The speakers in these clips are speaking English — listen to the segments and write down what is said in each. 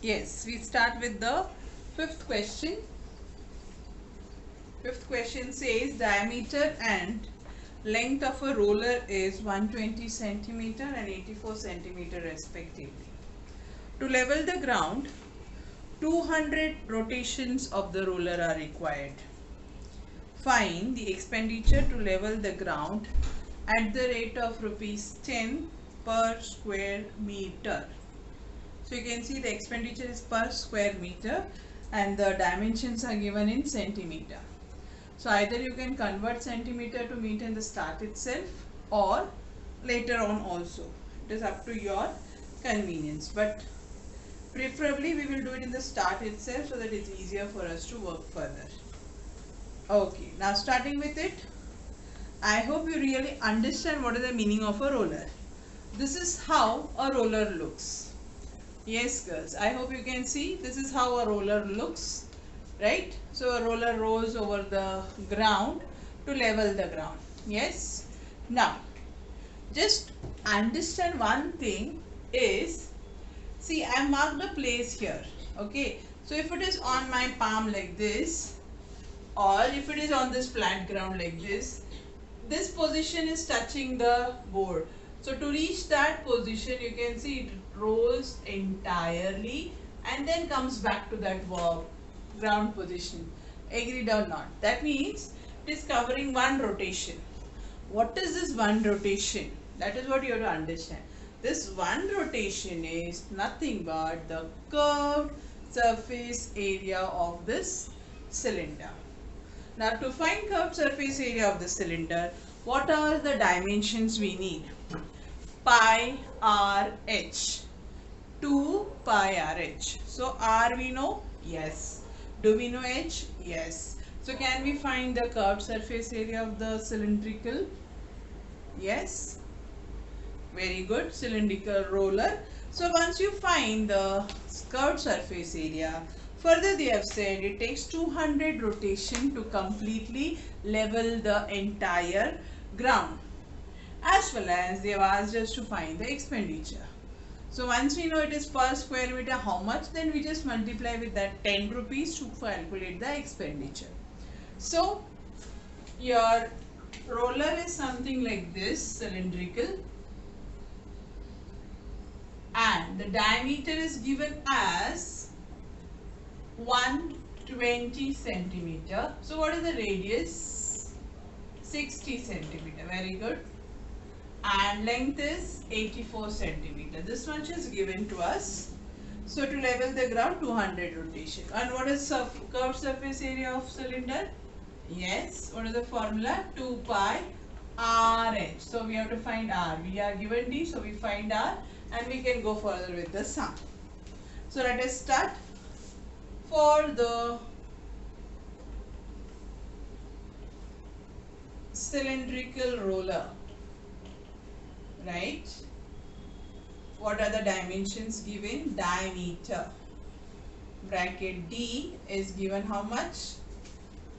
Yes, we start with the fifth question. Fifth question says diameter and length of a roller is 120 centimeter and 84 centimeter respectively. To level the ground, 200 rotations of the roller are required. Find the expenditure to level the ground at the rate of rupees 10 per square meter. So you can see the expenditure is per square meter and the dimensions are given in centimeter. So either you can convert centimeter to meter in the start itself or later on also. It is up to your convenience, but preferably we will do it in the start itself so that it's easier for us to work further. Okay, now starting with it, I hope you really understand what is the meaning of a roller. This is how a roller looks. Yes girls, I hope you can see this is how a roller looks, right? So a roller rolls over the ground to level the ground. Yes. Now just understand one thing is, see, I marked a place here. Okay, so if it is on my palm like this, or if it is on this flat ground like this position is touching the board. So to reach that position, you can see it rolls entirely and then comes back to that ground position. Agreed or not? That means it is covering one rotation. What is this one rotation? That is what you have to understand. This one rotation is nothing but the curved surface area of this cylinder. Now to find curved surface area of the cylinder, what are the dimensions we need? Pi r h. 2 pi r h. So r we know? Yes. Do we know h? Yes. So can we find the curved surface area of the cylindrical? Yes. Very good. Cylindrical roller. So once you find the curved surface area, further they have said it takes 200 rotation to completely level the entire ground. As well as they have asked us to find the expenditure. So once we know it is per square meter how much, then we just multiply with that 10 rupees to calculate the expenditure. So your roller is something like this, cylindrical, and the diameter is given as 120 centimeter. So what is the radius? 60 centimeter. Very good. And length is 84 centimeter. This much is given to us. So to level the ground, 200 rotation. And what is curved surface area of cylinder? Yes. What is the formula? 2 pi RH. So we have to find R. We are given D, so we find R and we can go further with the sum. So let us start. For the cylindrical roller, right? What are the dimensions given? Diameter. Bracket D is given how much?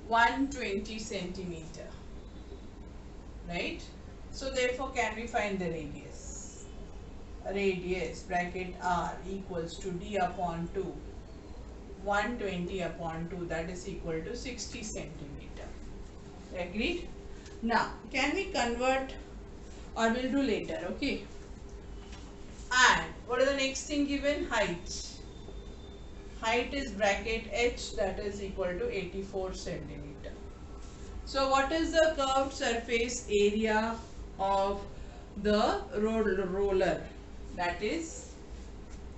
120 centimeter. Right? So therefore can we find the radius? Radius bracket R equals to D upon 2. 120 upon 2, that is equal to 60 centimeter. Agreed? Now can we convert, or we'll do later, okay? And what is the next thing given? Height. Height is bracket H, that is equal to 84 centimeter. So what is the curved surface area of the roller? That is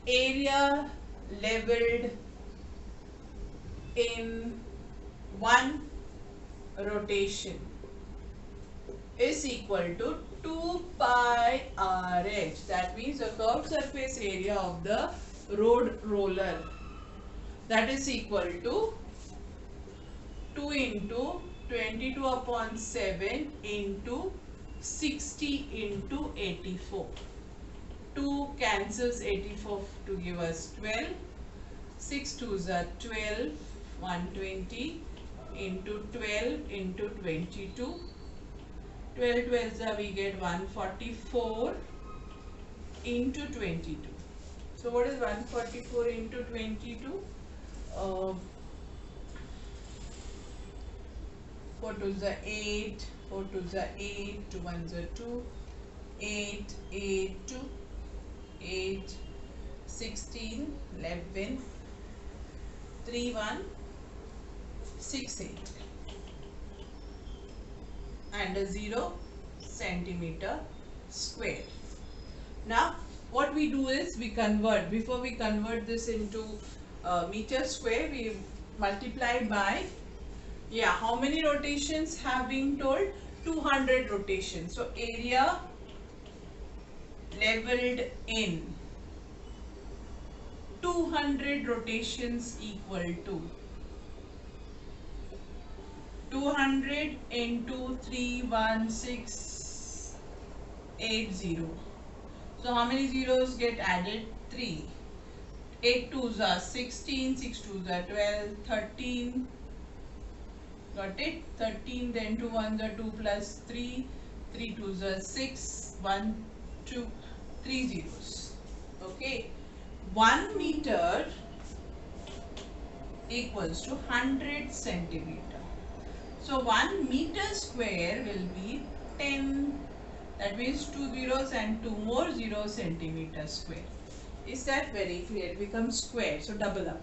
area leveled in one rotation is equal to 2 pi RH. That means the curved surface area of the roller, that is equal to 2 into 22 upon 7 into 60 into 84. 2 cancels 84 to give us 12. 6 2s are 12. 120 into 12 into 22. 12 12s are we get 144 into 22. So what is 144 into 22? 4 2s are 8, 4 2s are 8, 2 1s are 2, 8, 8, 2, 8, 16, 11, 3 1, 6 8, and a 0 centimeter square. Now what we do is we convert, before we convert this into meter square, we multiply by, yeah, how many rotations have been told? 200 rotations. So area leveled in 200 rotations equal to 200 into 31680. So how many zeros get added? 3. 8 2s are 16, 6 2s are 12, 13. Got it? 13, then 2 1s are 2 plus 3, 3 2s are 6, 1, 2, 3 zeros. Okay. 1 meter equals to 100 centimeter. So 1 meter square will be 10. That means 2 zeros and 2 more 0 centimeter square. Is that very clear? It becomes square, so double up.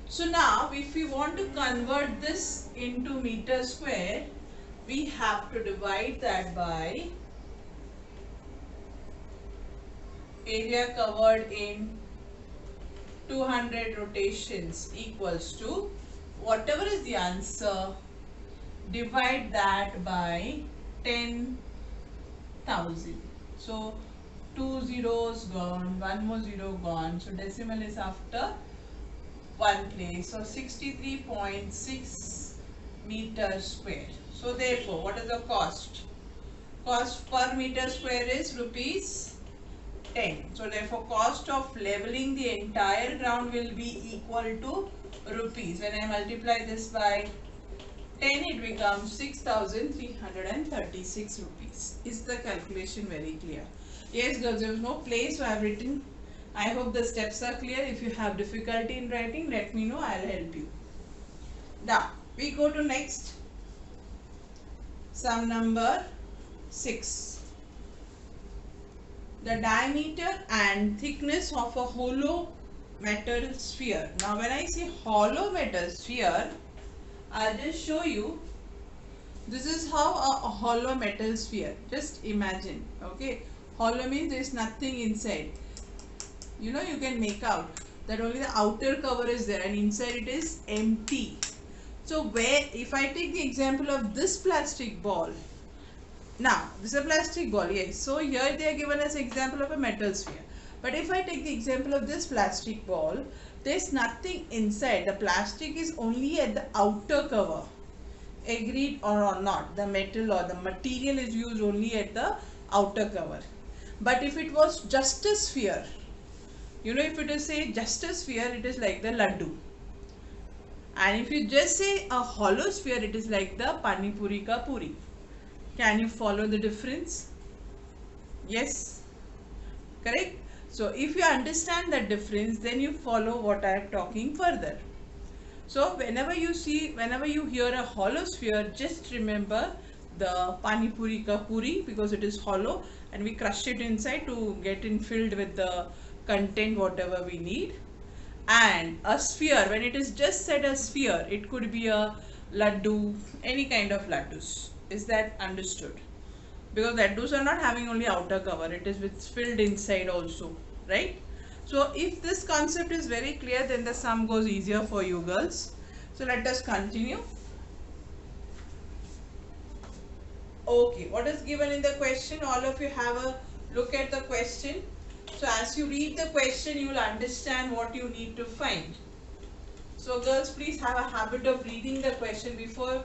So now if we want to convert this into meter square, we have to divide that by area covered in 200 rotations equals to whatever is the answer, divide that by 10,000. So 2 zeros gone, 1 more 0 gone. So decimal is after 1 place. So 63.6 meters square. So therefore, what is the cost? Cost per meter square is rupees 10. So therefore, cost of leveling the entire ground will be equal to rupees. When I multiply this by 10, it becomes 6,336 rupees. Is the calculation very clear? Yes girls, there was no place, so I have written. I hope the steps are clear. If you have difficulty in writing, let me know, I will help you. Now, we go to next. Sum number 6. The diameter and thickness of a hollow metal sphere. Now, when I say hollow metal sphere, I'll just show you. This is how a hollow metal sphere. Just imagine, okay? Hollow means there is nothing inside. You know, you can make out that only the outer cover is there and inside it is empty. So where, if I take the example of this plastic ball, now this is a plastic ball, yes. So here they are given as example of a metal sphere. But if I take the example of this plastic ball, there is nothing inside. The plastic is only at the outer cover. Agreed or not? The metal or the material is used only at the outer cover. But if it was just a sphere, you know, if it is say just a sphere, it is like the laddu. And if you just say a hollow sphere, it is like the pani puri ka puri. Can you follow the difference? Yes, correct. So if you understand that difference, then you follow what I am talking further. So whenever you hear a hollow sphere, just remember the pani puri ka puri, because it is hollow and we crush it inside to get in filled with the content whatever we need. And a sphere, when it is just said a sphere, it could be a laddu, any kind of laddus. Is that understood? Because laddus are not having only outer cover, it is with filled inside also, right? So if this concept is very clear, then the sum goes easier for you girls. So let us continue. Okay, what is given in the question? All of you have a look at the question. So as you read the question, you will understand what you need to find. So girls, please have a habit of reading the question before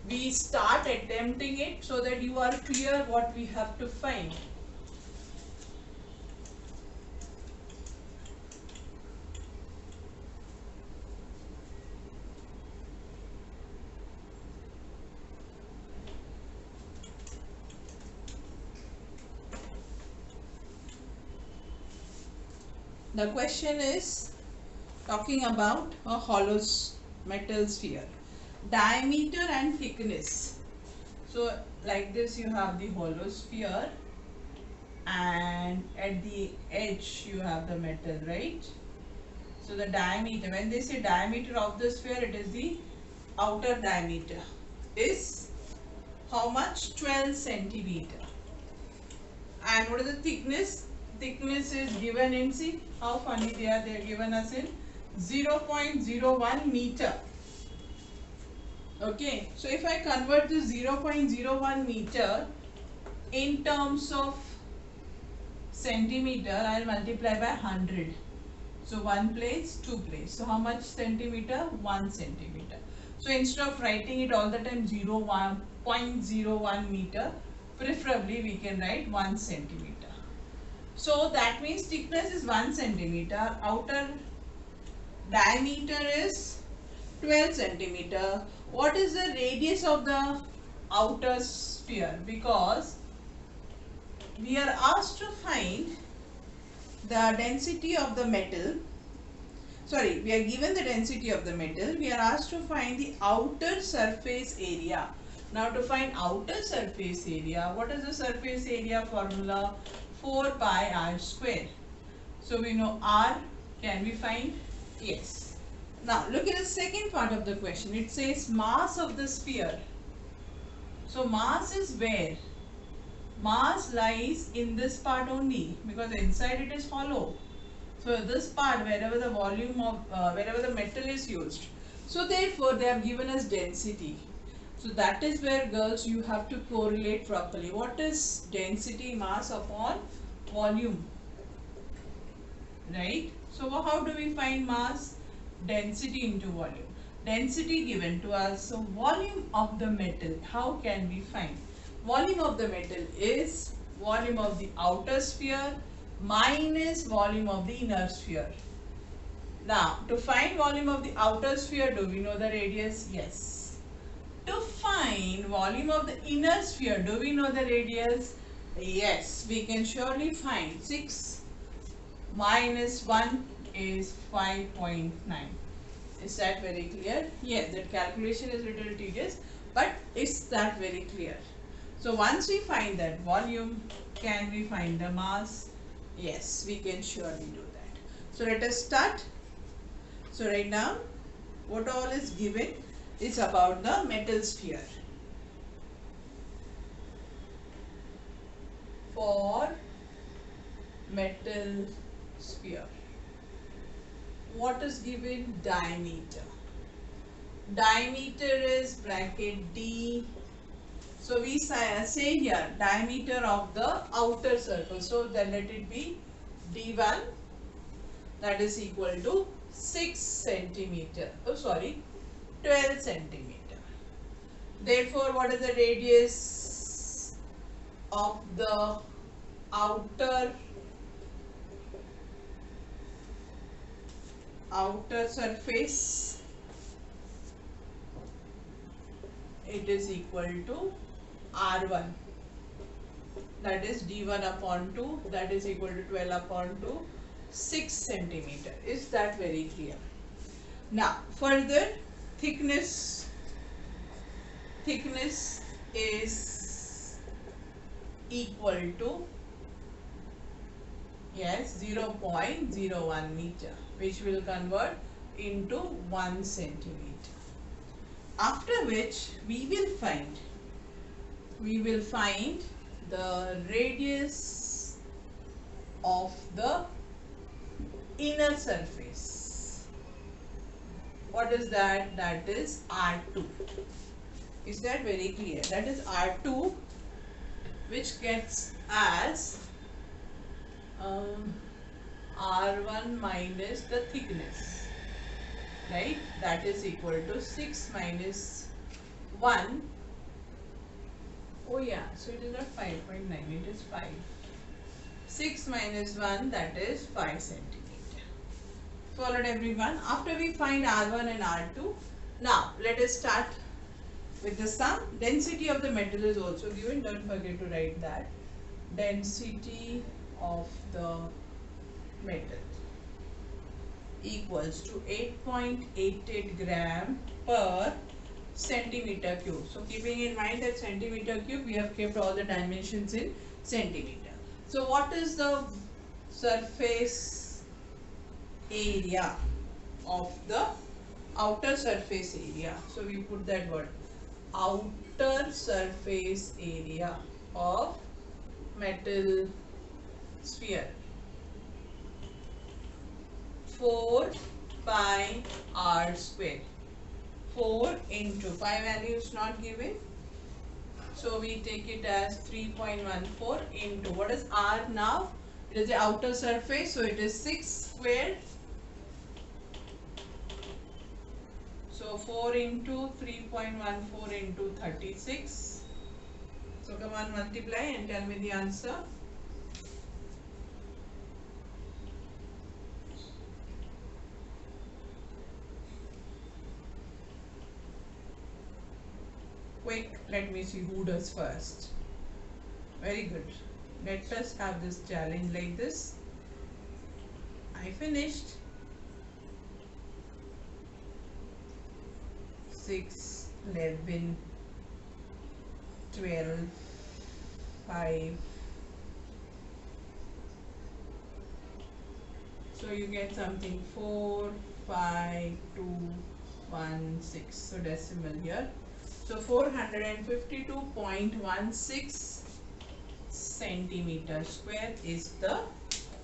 we start attempting it, so that you are clear what we have to find. The question is talking about a hollow metal sphere. Diameter and thickness. So like this you have the hollow sphere and at the edge you have the metal, right? So the diameter, when they say diameter of the sphere, it is the outer diameter is how much? 12 centimeter. And what is the thickness? Thickness is given in, see how funny they are given us in 0.01 meter. Okay, so if I convert this 0.01 meter in terms of centimeter, I will multiply by 100. So 1 place, 2 place. So how much centimeter? 1 centimeter. So instead of writing it all the time 0.01 meter, preferably we can write 1 centimeter. So that means thickness is 1 centimeter, outer diameter is 12 centimeter. What is the radius of the outer sphere? Because we are asked to find the density of the metal. Sorry, we are given the density of the metal. We are asked to find the outer surface area. Now to find outer surface area, what is the surface area formula? 4 pi r square. So we know r. Can we find? Yes. Now look at the second part of the question. It says mass of the sphere. So mass is where? Mass lies in this part only because inside it is hollow. So this part, wherever the volume of wherever the metal is used. So therefore they have given us density. So that is where, girls, you have to correlate properly. What is density? Mass upon volume, right? So how do we find mass? Density into volume. Density given to us. So volume of the metal, how can we find? Volume of the metal is volume of the outer sphere minus volume of the inner sphere. Now, to find volume of the outer sphere, do we know the radius? Yes. To find volume of the inner sphere, do we know the radius? Yes, we can surely find 6 minus 1 is 5.9. Is that very clear? Yes, that calculation is a little tedious, but is that very clear? So once we find that volume, can we find the mass? Yes, we can surely do that. So let us start. So right now, what all is given is about the metal sphere. For metal sphere, what is given? Diameter. Diameter is bracket D. So we say here diameter of the outer circle. So then let it be D1, that is equal to 6 centimeter. Oh sorry, 12 centimeter. Therefore, what is the radius of the outer surface? It is equal to R1, that is D1 upon 2, that is equal to 12 upon 2, 6 centimeter. Is that very clear? Now further, thickness is equal to, yes, 0.01 meter, which will convert into 1 centimeter. After which we will find the radius of the inner surface. What is that? That is R2. Is that very clear? That is R2, which gets as R1 minus the thickness, right? That is equal to 6 minus 1. Oh yeah, so it is not 5.9, it is 5. 6 minus 1, that is 5 centimeter. Followed everyone? After we find R1 and R2, now let us start with the sum. Density of the metal is also given, don't forget to write that. Density of the metal. equals to 8.88 gram per centimeter cube. So keeping in mind that centimeter cube, we have kept all the dimensions in centimeter. So what is the surface area of the outer surface area? So we put that word, outer surface area of metal sphere. 4 pi r square. 4 into pi value is not given, so we take it as 3.14 into, what is r now? It is the outer surface, so it is 6 squared. So 4 into 3.14 into 36. So come on, multiply and tell me the answer. Quick, let me see who does first. Very good. Let us have this challenge like this. I finished. 6, 11, 12, 5. So you get something 4, 5, 2, 1, 6. So decimal here. So 452.16 centimeter square is the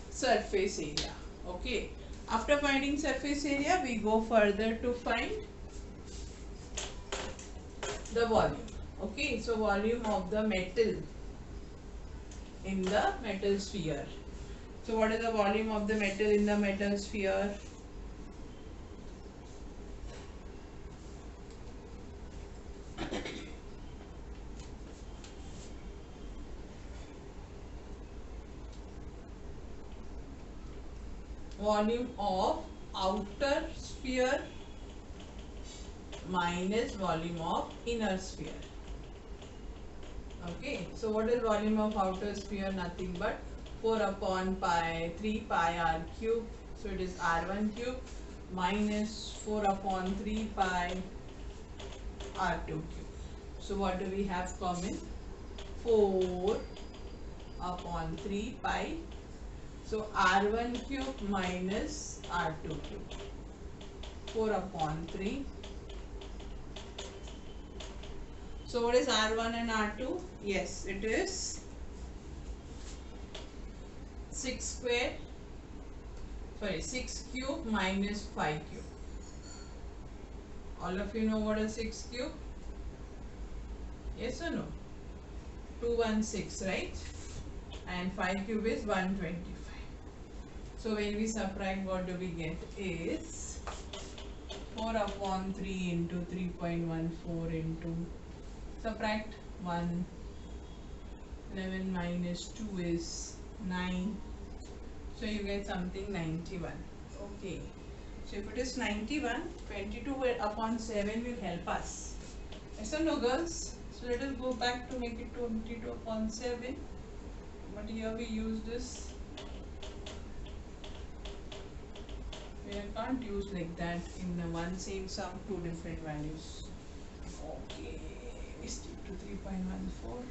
surface area. Okay. After finding surface area, we go further to find the volume. Okay. So volume of the metal in the metal sphere. So what is the volume of the metal in the metal sphere? Volume of outer sphere minus volume of inner sphere. Okay, so what is volume of outer sphere? Nothing but 4 upon pi, 3 pi r cube. So it is r1 cube minus 4 upon 3 pi r2 cube. So what do we have common? 4 upon 3 pi. So r1 cube minus r2 cube. 4 upon 3. So what is r1 and r2? Yes, it is 6 cube minus 5 cube. All of you know what is 6 cube? Yes or no? 216, right? And 5 cube is 125. So when we subtract, what do we get is 4 upon 3 into 3.14 into, subtract 1, 11 minus 2 is 9. So you get something 91. Okay. So if it is 91, 22 upon 7 will help us. Yes or no, girls? So let us go back to make it 22 upon 7. But here we use this. We can't use like that in the one same sum, two different values. Okay, we stick to 3.14.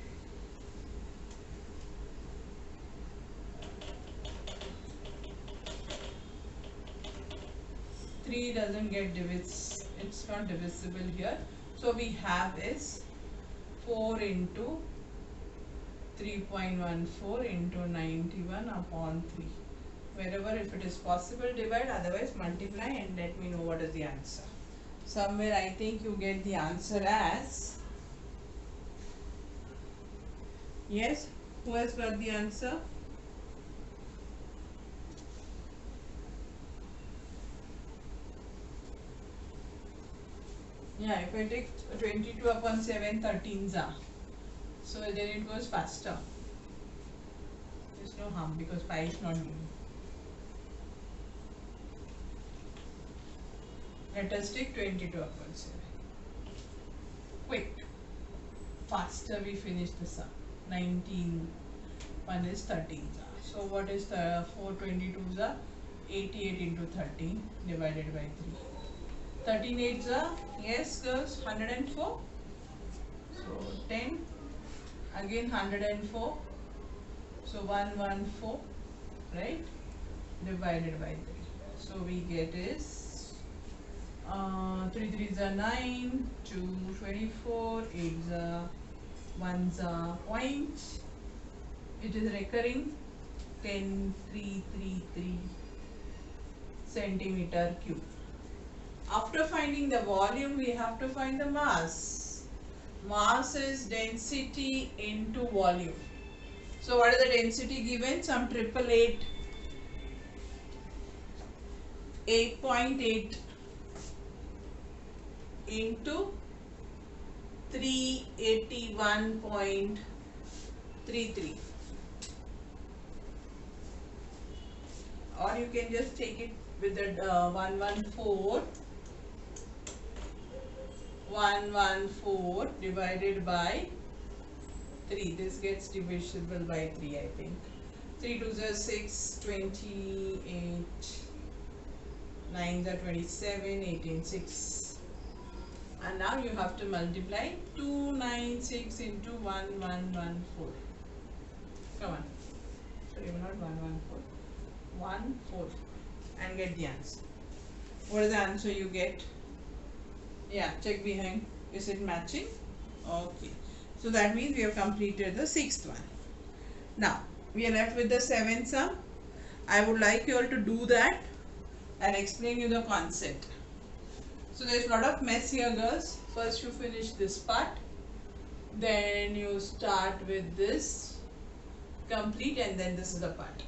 Three doesn't get divisible, it's not divisible here. So we have is 4 into 3.14 into 91 upon 3. Wherever, if it is possible, divide, otherwise multiply and let me know what is the answer. Somewhere I think you get the answer as, yes, who has got the answer? Yeah, if I take 22 upon 7, 13s are. So then it goes faster. There's no harm because pi is not given. Let us take 22 upon 7. Quick. Faster we finish the sum. 19. 1 is 13. So what is the 4 22s are? 88 into 13 divided by 3. 13 8s are, yes girls, 104. So 10, again 104. So 114, right? Divided by 3. So we get is 3 3s are 9, 2 24, 8s are 1s are point. It is recurring 10333 centimeter cube. After finding the volume, we have to find the mass. Mass is density into volume. So what is the density given? Some 8.8 into 381.33. Or you can just take it with the 114 divided by 3. This gets divisible by 3, I think. 3 2s are 6, 28, 9s are 27, 18, 6. And now you have to multiply 296 into 1114. Come on. Sorry, not 114. 144 and get the answer. What is the answer you get? Yeah, check behind. Is it matching? Okay. So that means we have completed the 6th one. Now we are left with the 7th sum. I would like you all to do that and explain you the concept. So there is a lot of mess here, girls. First you finish this part, then you start with this complete, and then this is the part.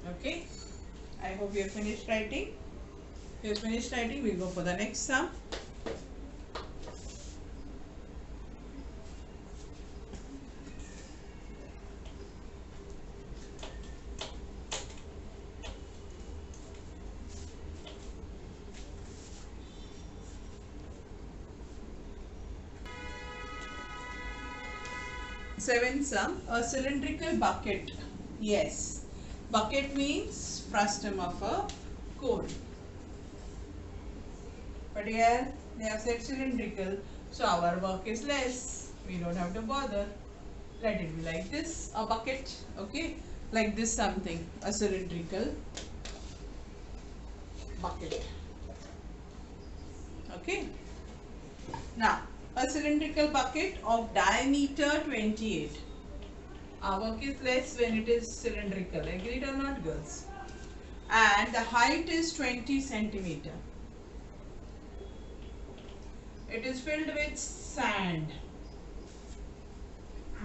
Okay, I hope you have finished writing. If you have finished writing, we go for the next sum. Seventh sum, a cylindrical bucket. Yes, bucket means frustum of a cone. But here they have said cylindrical, so our work is less. We don't have to bother. Let it be like this, a bucket. Okay, like this something, a cylindrical bucket. Okay. Now, a cylindrical bucket of diameter 28. Our work is less when it is cylindrical. Agreed or not, girls? And the height is 20 centimeter. It is filled with sand.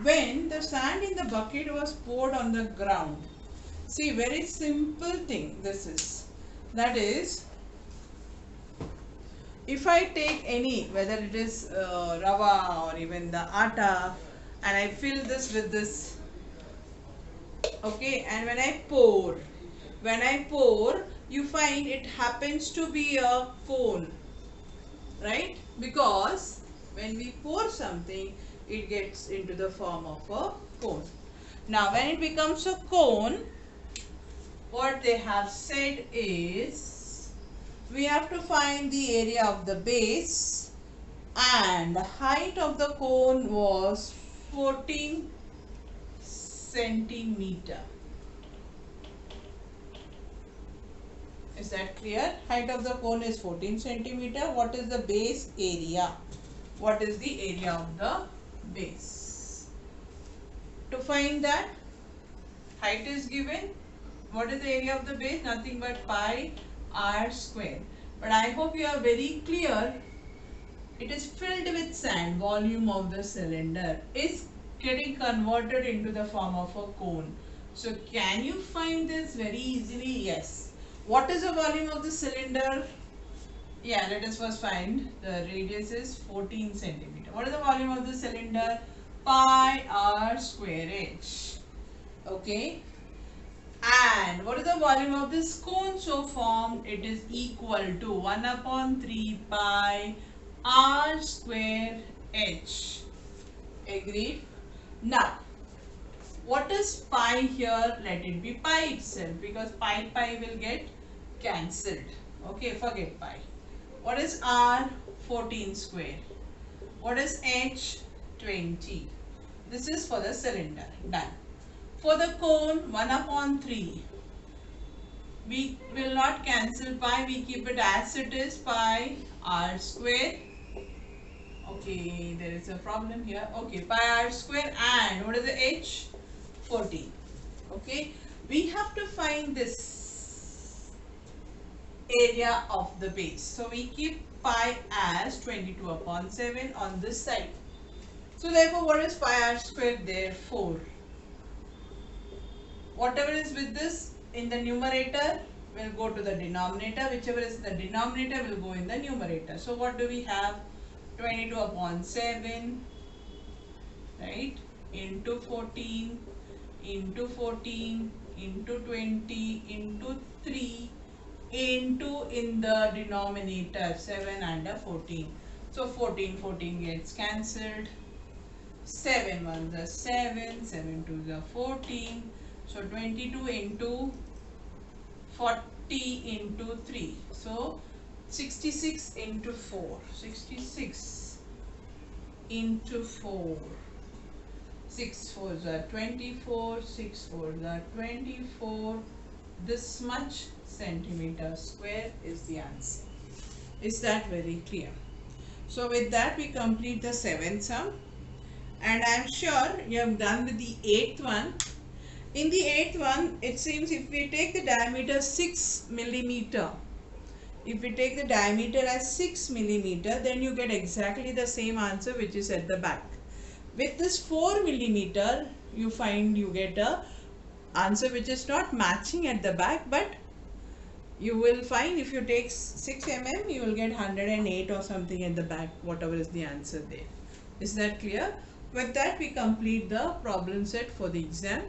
When the sand in the bucket was poured on the ground, see, very simple thing this is. That is, if I take any, whether it is rava or even the atta, and I fill this with this, okay, and when I pour, you find it happens to be a cone, right? Because when we pour something, it gets into the form of a cone. Now when it becomes a cone, what they have said is, we have to find the area of the base, and the height of the cone was 14 centimeter. Is that clear? Height of the cone is 14 centimeter. What is the base area? What is the area of the base? To find that, height is given. What is the area of the base? Nothing but pi r square. But I hope you are very clear. It is filled with sand. Volume of the cylinder is getting converted into the form of a cone. So can you find this very easily? Yes. What is the volume of the cylinder? Yeah, let us first find. The radius is 14 centimeter. What is the volume of the cylinder? Pi r square h. Okay. And what is the volume of this cone so formed? It is equal to 1 upon 3 pi r square h. Agreed? Now, What is pi here? Let it be pi itself, because pi will get cancelled. Okay, forget pi. What is r? 14 square. What is h? 20. This is for the cylinder. Done. For the cone, 1 upon 3. We will not cancel pi. We keep it as it is, pi r square. Okay, there is a problem here. Okay, pi r square, and what is the h? 14. Okay, we have to find this area of the base. So we keep pi as 22 upon 7 on this side. So therefore, what is pi r square? Therefore, whatever is with this in the numerator will go to the denominator. Whichever is in the denominator will go in the numerator. So what do we have? 22 upon 7, right, into 14, into 14, into 20, into 3, into in the denominator 7 and a 14. So 14 gets cancelled. 7 1s are 7, 7 2s are 14. So 22 into 40 into 3. So 66 into 4. 66 into 4. 6 4s are 24. 6 4s are 24. This much centimeter square is the answer. Is that very clear? So with that we complete the 7th sum, and I am sure you have done with the 8th one. In the 8th one, it seems if we take the diameter 6 millimeter, if we take the diameter as 6 millimeter, then you get exactly the same answer which is at the back. With this 4 millimeter, you get a answer which is not matching at the back, but you will find if you take 6 mm, you will get 108 or something at the back, whatever is the answer there. Is that clear? With that, we complete the problem set for the exam.